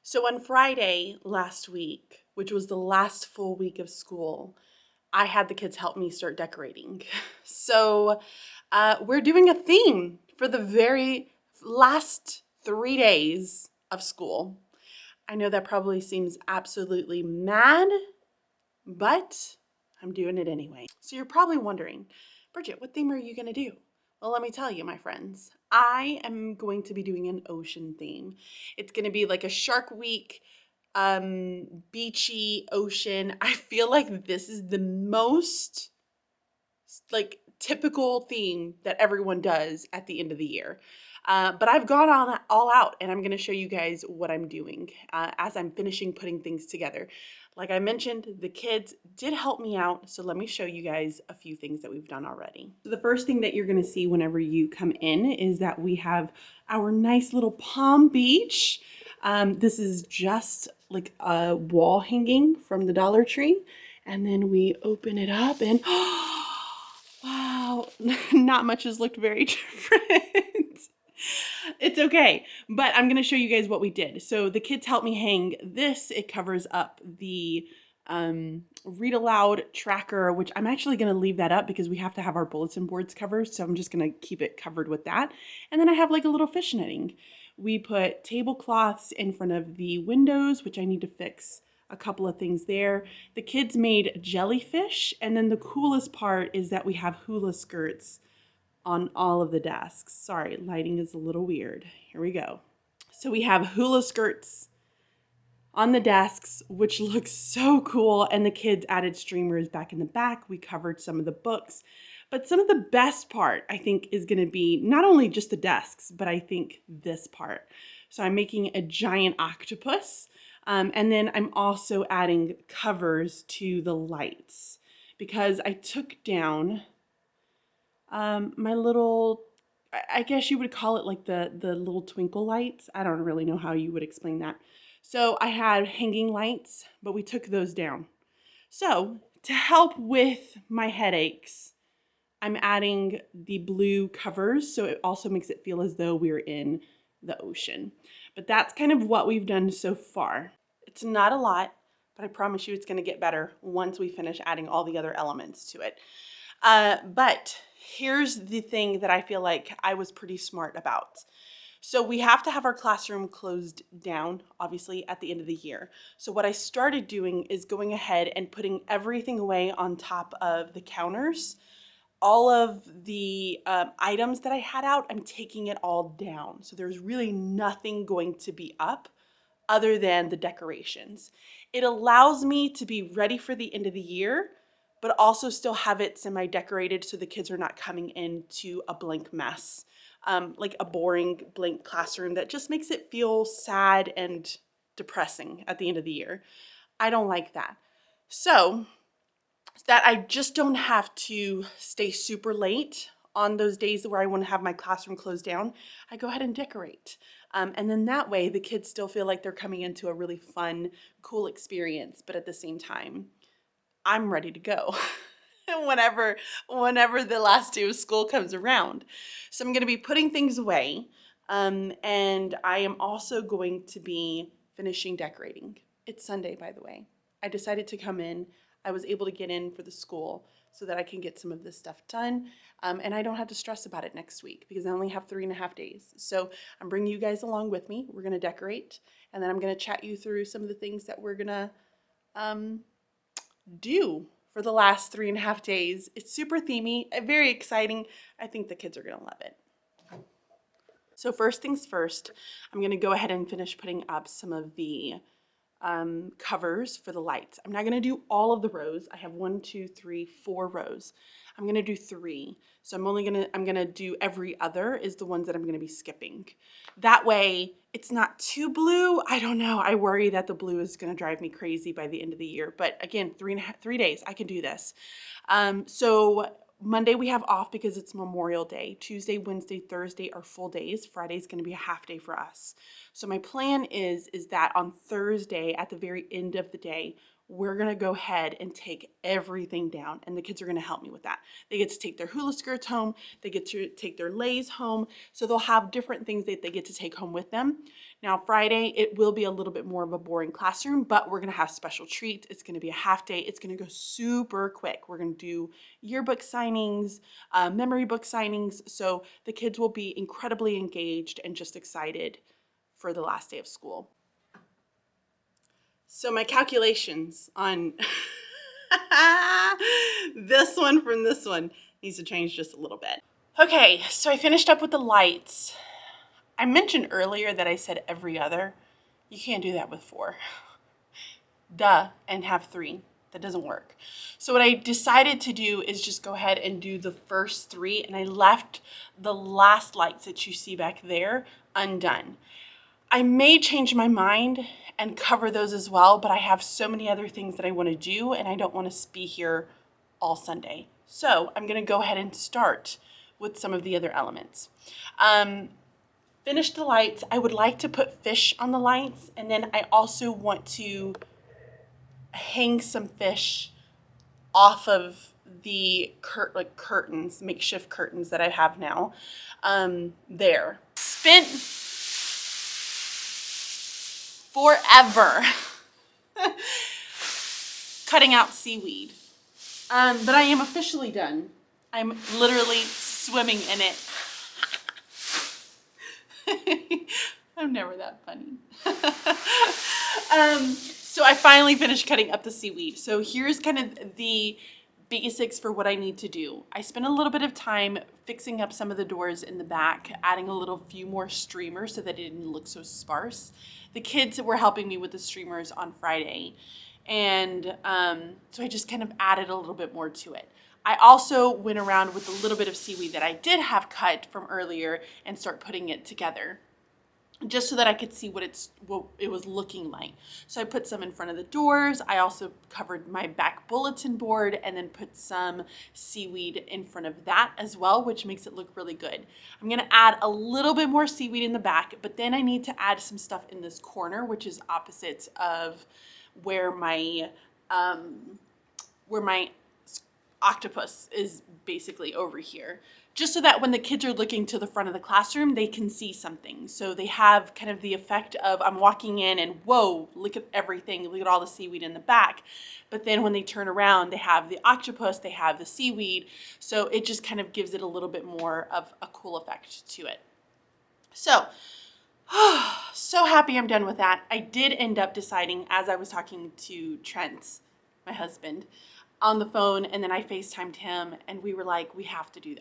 So on Friday last week, which was the last full week of school, I had the kids help me start decorating. So we're doing a theme for the very last 3 days of school. I know that probably seems absolutely mad, but I'm doing it anyway. So you're probably wondering, Bridget, what theme are you going to do? Well, let me tell you, my friends, I am going to be doing an ocean theme. It's going to be like a Shark Week, beachy ocean. I feel like this is the most like typical theme that everyone does at the end of the year. But I've gone on all out, and I'm going to show you guys what I'm doing as I'm finishing putting things together. Like I mentioned, the kids did help me out, so let me show you guys a few things that we've done already. So the first thing that you're going to see whenever you come in is that we have our nice little Palm Beach. This is just like a wall hanging from the Dollar Tree, and then we open it up and wow, not much has looked very different. It's okay, but I'm going to show you guys what we did. So the kids helped me hang this. It covers up the read aloud tracker, which I'm actually going to leave that up because we have to have our bulletin boards covered. So I'm just going to keep it covered with that. And then I have like a little fish netting. We put tablecloths in front of the windows, which I need to fix a couple of things there. The kids made jellyfish, and then the coolest part is that we have hula skirts on all of the desks. Sorry, lighting is a little weird. Here we go. So we have hula skirts on the desks, which looks so cool, and the kids added streamers back in the back. We covered some of the books, but some of the best part, I think, is going to be not only just the desks, but I think this part. So I'm making a giant octopus. And then I'm also adding covers to the lights because I took down my little, I guess you would call it like the little twinkle lights. I don't really know how you would explain that. So I had hanging lights, but we took those down. So to help with my headaches, I'm adding the blue covers, so it also makes it feel as though we're in the ocean. But that's kind of what we've done so far. It's not a lot, but I promise you it's going to get better once we finish adding all the other elements to it. But here's the thing that I feel like I was pretty smart about. So we have to have our classroom closed down, obviously, at the end of the year. So what I started doing is going ahead and putting everything away on top of the counters. All of the items that I had out, I'm taking it all down. So there's really nothing going to be up other than the decorations. It allows me to be ready for the end of the year, but also still have it semi-decorated so the kids are not coming into a blank mess, like a boring blank classroom that just makes it feel sad and depressing at the end of the year. I don't like that. So that I just don't have to stay super late on those days where I want to have my classroom closed down, I go ahead and decorate. And then that way the kids still feel like they're coming into a really fun, cool experience, but at the same time, I'm ready to go whenever the last day of school comes around. So I'm going to be putting things away, and I am also going to be finishing decorating. It's Sunday, by the way. I decided to come in. I was able to get in for the school so that I can get some of this stuff done, and I don't have to stress about it next week because I only have 3.5 days. So I'm bringing you guys along with me. We're going to decorate, and then I'm going to chat you through some of the things that we're going to do for the last 3.5 days. It's super themey, very exciting. I think the kids are going to love it. So first things first, I'm going to go ahead and finish putting up some of the covers for the lights. I'm not going to do all of the rows. I have 1, 2, 3, 4 rows. I'm going to do 3. So I'm going to do every other is the ones that I'm going to be skipping. That way it's not too blue. I don't know. I worry that the blue is going to drive me crazy by the end of the year. But again, 3 days, I can do this. So Monday we have off because it's Memorial Day. Tuesday, Wednesday, Thursday are full days. Friday's going to be a half day for us. So my plan is that on Thursday at the very end of the day, we're going to go ahead and take everything down, and the kids are going to help me with that. They get to take their hula skirts home. They get to take their leis home. So they'll have different things that they get to take home with them. Now Friday, it will be a little bit more of a boring classroom, but we're gonna have special treats. It's gonna be a half day. It's gonna go super quick. We're gonna do yearbook signings, memory book signings. So the kids will be incredibly engaged and just excited for the last day of school. So my calculations on this one from this one needs to change just a little bit. Okay, so I finished up with the lights. I mentioned earlier that I said every other. You can't do that with 4. Duh, and have 3. That doesn't work. So what I decided to do is just go ahead and do the first 3, and I left the last lights that you see back there undone. I may change my mind and cover those as well, but I have so many other things that I want to do, and I don't want to be here all Sunday. So I'm going to go ahead and start with some of the other elements. Finish the lights. I would like to put fish on the lights, and then I also want to hang some fish off of the curtains, makeshift curtains that I have now. There. Spent forever cutting out seaweed. But I am officially done. I'm literally swimming in it. I'm never that funny. So I finally finished cutting up the seaweed. So here's kind of the basics for what I need to do. I spent a little bit of time fixing up some of the doors in the back, adding a few more streamers so that it didn't look so sparse. The kids were helping me with the streamers on Friday. And so I just kind of added a little bit more to it. I also went around with a little bit of seaweed that I did have cut from earlier and start putting it together, just so that I could see what it was looking like. So I put some in front of the doors. I also covered my back bulletin board and then put some seaweed in front of that as well, which makes it look really good. I'm gonna add a little bit more seaweed in the back, but then I need to add some stuff in this corner, which is opposite of where my octopus is basically over here, just so that when the kids are looking to the front of the classroom, they can see something. So they have kind of the effect of, I'm walking in and whoa, look at everything, look at all the seaweed in the back. But then when they turn around, they have the octopus, they have the seaweed. So it just kind of gives it a little bit more of a cool effect to it. So, so happy I'm done with that. I did end up deciding, as I was talking to Trent, my husband, on the phone, and then I FaceTimed him, and we were like, I have to do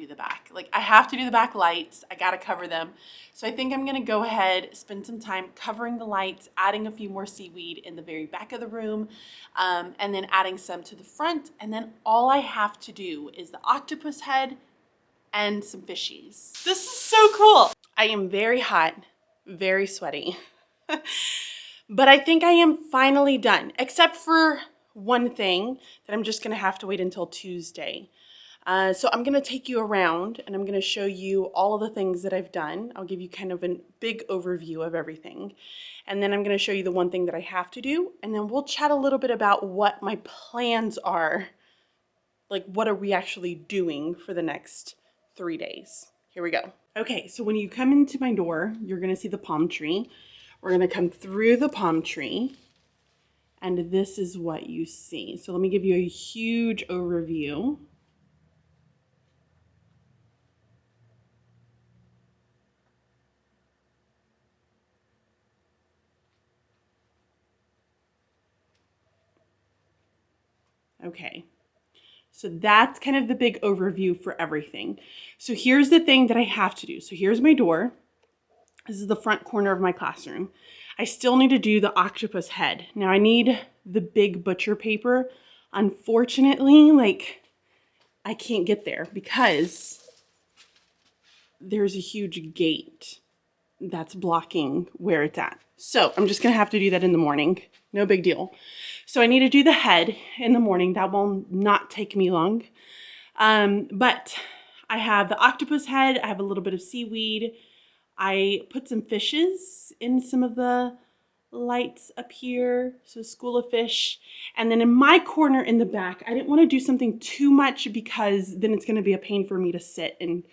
the back. Like, I have to do the back lights. I got to cover them. So I think I'm going to go ahead, spend some time covering the lights, adding a few more seaweed in the very back of the room, and then adding some to the front. And then all I have to do is the octopus head and some fishies. This is so cool. I am very hot, very sweaty, but I think I am finally done, except for one thing that I'm just gonna have to wait until Tuesday. So I'm gonna take you around and I'm gonna show you all of the things that I've done. I'll give you kind of a big overview of everything. And then I'm gonna show you the one thing that I have to do. And then we'll chat a little bit about what my plans are. Like, what are we actually doing for the next 3 days? Here we go. Okay, so when you come into my door, you're gonna see the palm tree. We're gonna come through the palm tree, and this is what you see. So let me give you a huge overview. Okay, so that's kind of the big overview for everything. So here's the thing that I have to do. So here's my door. This is the front corner of my classroom. I still need to do the octopus head. Now I need the big butcher paper. Unfortunately, like, I can't get there because there's a huge gate that's blocking where it's at. So I'm just gonna have to do that in the morning. No big deal. So I need to do the head in the morning. That will not take me long. But I have the octopus head. I have a little bit of seaweed. I put some fishes in some of the lights up here, so school of fish. And then in my corner in the back, I didn't want to do something too much because then it's going to be a pain for me to sit and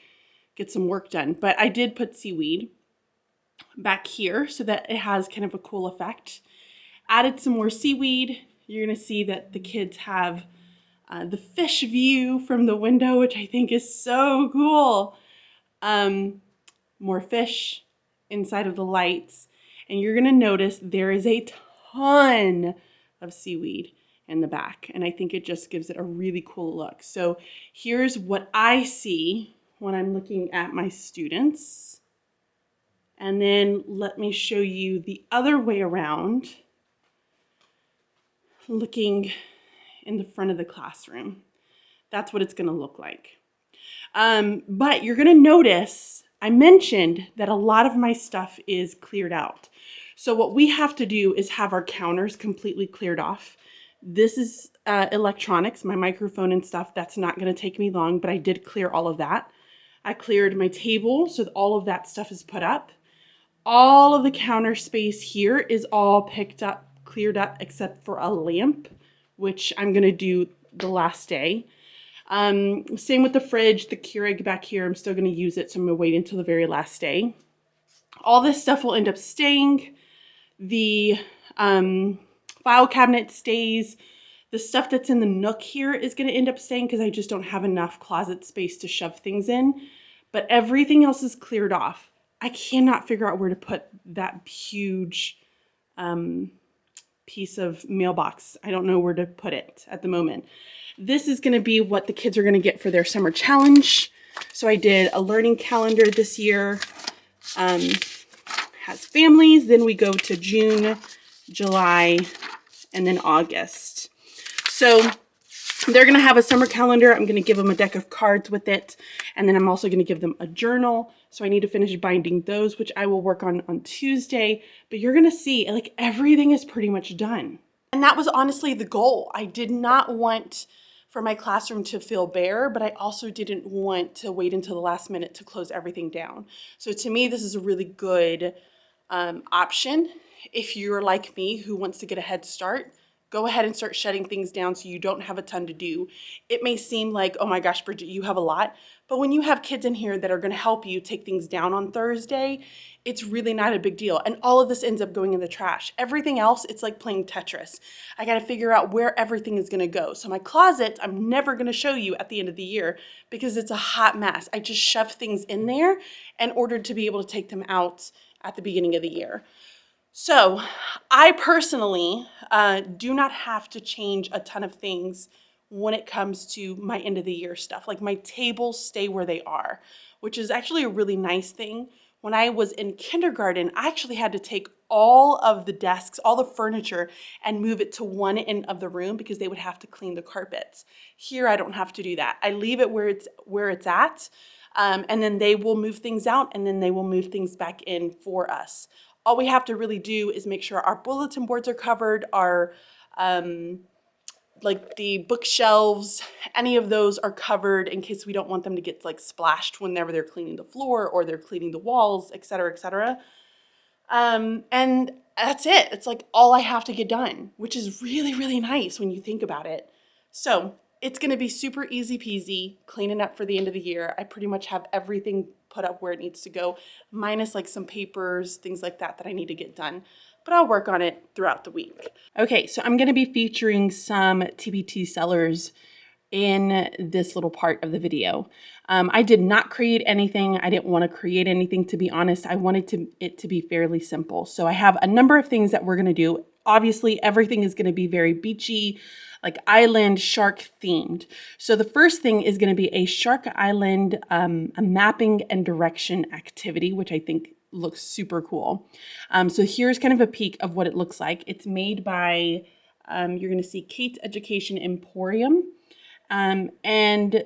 get some work done. But I did put seaweed. back here so that it has kind of a cool effect. Added some more seaweed. You're gonna see that the kids have the fish view from the window, which I think is so cool. More fish inside of the lights. And you're gonna notice there is a ton of seaweed in the back. And I think it just gives it a really cool look. So here's what I see when I'm looking at my students. And then let me show you the other way around, looking in the front of the classroom. That's what it's gonna look like. But you're gonna notice, I mentioned that a lot of my stuff is cleared out. So what we have to do is have our counters completely cleared off. This is electronics, my microphone and stuff. That's not gonna take me long, but I did clear all of that. I cleared my table, so that all of that stuff is put up. All of the counter space here is all picked up, cleared up, except for a lamp, which I'm gonna do the last day. Same with the fridge, the Keurig back here, I'm still gonna use it, so I'm gonna wait until the very last day. All this stuff will end up staying. The file cabinet stays. The stuff that's in the nook here is gonna end up staying because I just don't have enough closet space to shove things in. But everything else is cleared off. I cannot figure out where to put that huge piece of mailbox. I don't know where to put it at the moment. This is going to be what the kids are going to get for their summer challenge. So I did a learning calendar this year. Has families. Then we go to June, July, and then August. So they're going to have a summer calendar. I'm going to give them a deck of cards with it. And then I'm also going to give them a journal. So I need to finish binding those, which I will work on Tuesday. But you're going to see, like, everything is pretty much done. And that was honestly the goal. I did not want for my classroom to feel bare, but I also didn't want to wait until the last minute to close everything down. So to me, this is a really good option. If you're like me who wants to get a head start, go ahead and start shutting things down so you don't have a ton to do. It may seem like, oh my gosh, Bridget, you have a lot. But when you have kids in here that are gonna help you take things down on Thursday, it's really not a big deal. And all of this ends up going in the trash. Everything else, it's like playing Tetris. I gotta figure out where everything is gonna go. So my closet, I'm never gonna show you at the end of the year because it's a hot mess. I just shove things in there in order to be able to take them out at the beginning of the year. So I personally do not have to change a ton of things when it comes to my end of the year stuff. Like my tables stay where they are, which is actually a really nice thing. When I was in kindergarten, I actually had to take all of the desks, all the furniture, and move it to one end of the room because they would have to clean the carpets. Here, I don't have to do that. I leave it where it's at, and then they will move things out, and then they will move things back in for us. All we have to really do is make sure our bulletin boards are covered, our like the bookshelves, any of those are covered in case we don't want them to get like splashed whenever they're cleaning the floor or they're cleaning the walls, et cetera, et cetera. And that's it. It's like all I have to get done, which is really, really nice when you think about it. So it's going to be super easy peasy cleaning up for the end of the year. I pretty much have everything put up where it needs to go, minus like some papers, things like that I need to get done. But I'll work on it throughout the week. Okay, so I'm going to be featuring some TBT Sellers in this little part of the video. I did not create anything. I didn't want to create anything, to be honest. I wanted it to be fairly simple. So I have a number of things that we're going to do. Obviously, everything is going to be very beachy, like island shark themed. So the first thing is going to be a Shark Island, a mapping and direction activity, which I think looks super cool. So here's kind of a peek of what it looks like. It's made by, you're going to see Kate's Education Emporium. And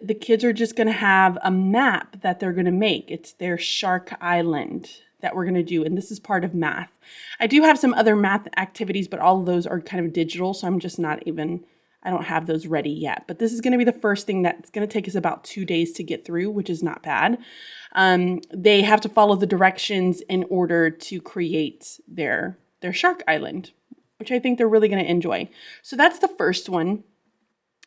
the kids are just going to have a map that they're going to make. It's their Shark Island that we're going to do. And this is part of math. I do have some other math activities, but all of those are kind of digital. So I'm just not even, I don't have those ready yet. But this is going to be the first thing that's going to take us about 2 days to get through, which is not bad. They have to follow the directions in order to create their Shark Island, which I think they're really going to enjoy. So that's the first one.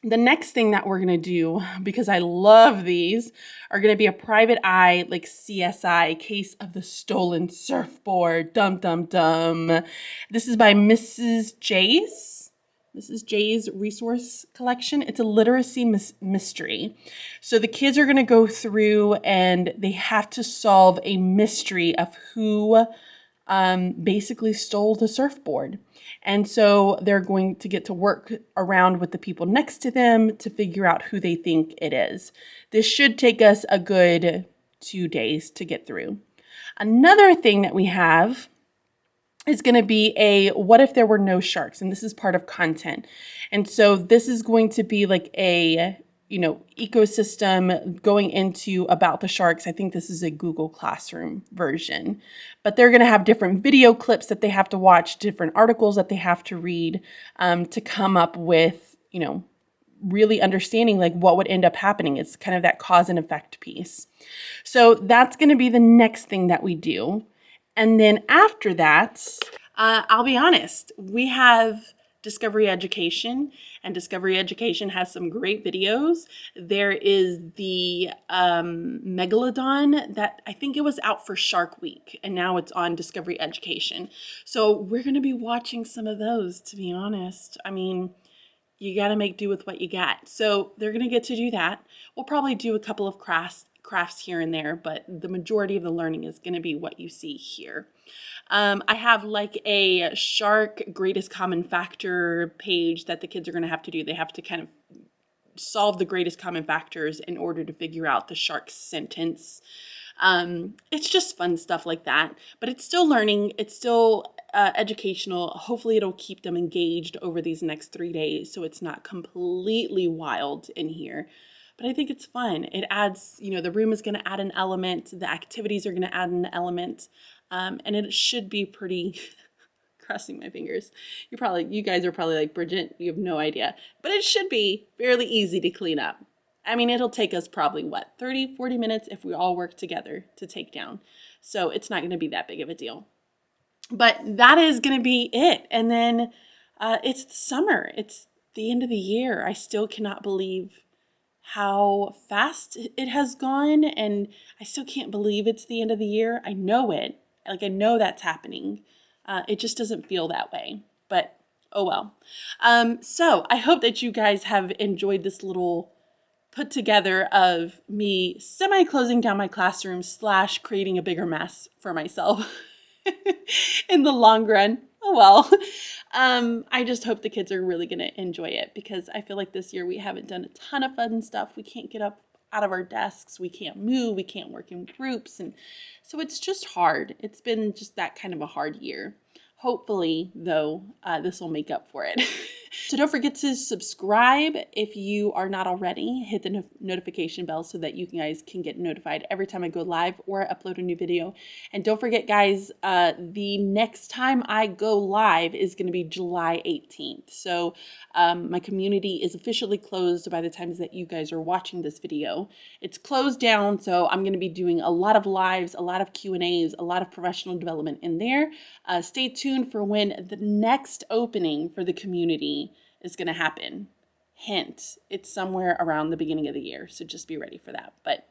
The next thing that we're going to do, because I love these, are going to be a private eye, like CSI, Case of the Stolen Surfboard. Dum, dum, dum. This is by Mrs. J's. Mrs. J's Resource Collection. It's a literacy mystery. So the kids are going to go through and they have to solve a mystery of who basically stole the surfboard. And so they're going to get to work around with the people next to them to figure out who they think it is. This should take us a good 2 days to get through. Another thing that we have is going to be a what if there were no sharks, and this is part of content. And so this is going to be like a ecosystem going into about the sharks. I think this is a Google Classroom version, but they're going to have different video clips that they have to watch, different articles that they have to read to come up with, really understanding like what would end up happening. It's kind of that cause and effect piece. So that's going to be the next thing that we do. And then after that, I'll be honest, we have Discovery Education, and Discovery Education has some great videos. There is the Megalodon that I think it was out for Shark Week, and now it's on Discovery Education. So we're going to be watching some of those, to be honest. I mean, you got to make do with what you got. So they're going to get to do that. We'll probably do a couple of crafts here and there, but the majority of the learning is going to be what you see here. I have like a shark greatest common factor page that the kids are going to have to do. They have to kind of solve the greatest common factors in order to figure out the shark sentence. It's just fun stuff like that, but it's still learning. It's still educational. Hopefully it'll keep them engaged over these next 3 days so it's not completely wild in here. But I think it's fun. It adds, the room is going to add an element. The activities are going to add an element. And it should be pretty, crossing my fingers. You guys are probably like, Bridget, you have no idea. But it should be fairly easy to clean up. I mean, it'll take us probably, 30, 40 minutes if we all work together to take down. So it's not going to be that big of a deal. But that is going to be it. And then it's the summer. It's the end of the year. I still cannot believe how fast it has gone, and I still can't believe it's the end of the year. I know it. Like, I know that's happening. It just doesn't feel that way. But, oh well. So I hope that you guys have enjoyed this little put together of me semi-closing down my classroom / creating a bigger mess for myself in the long run. Oh well. I just hope the kids are really going to enjoy it, because I feel like this year we haven't done a ton of fun stuff. We can't get up out of our desks. We can't move. We can't work in groups. And so it's just hard. It's been just that kind of a hard year. Hopefully, though, this will make up for it. So don't forget to subscribe if you are not already. Hit the notification bell so that you guys can get notified every time I go live or upload a new video. And don't forget, guys, the next time I go live is going to be July 18th. So my community is officially closed by the time that you guys are watching this video. It's closed down, so I'm going to be doing a lot of lives, a lot of Q&As, a lot of professional development in there. Stay tuned for when the next opening for the community is going to happen. Hint, it's somewhere around the beginning of the year, so just be ready for that. But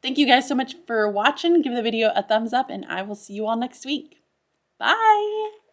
thank you guys so much for watching. Give the video a thumbs up, and I will see you all next week. Bye!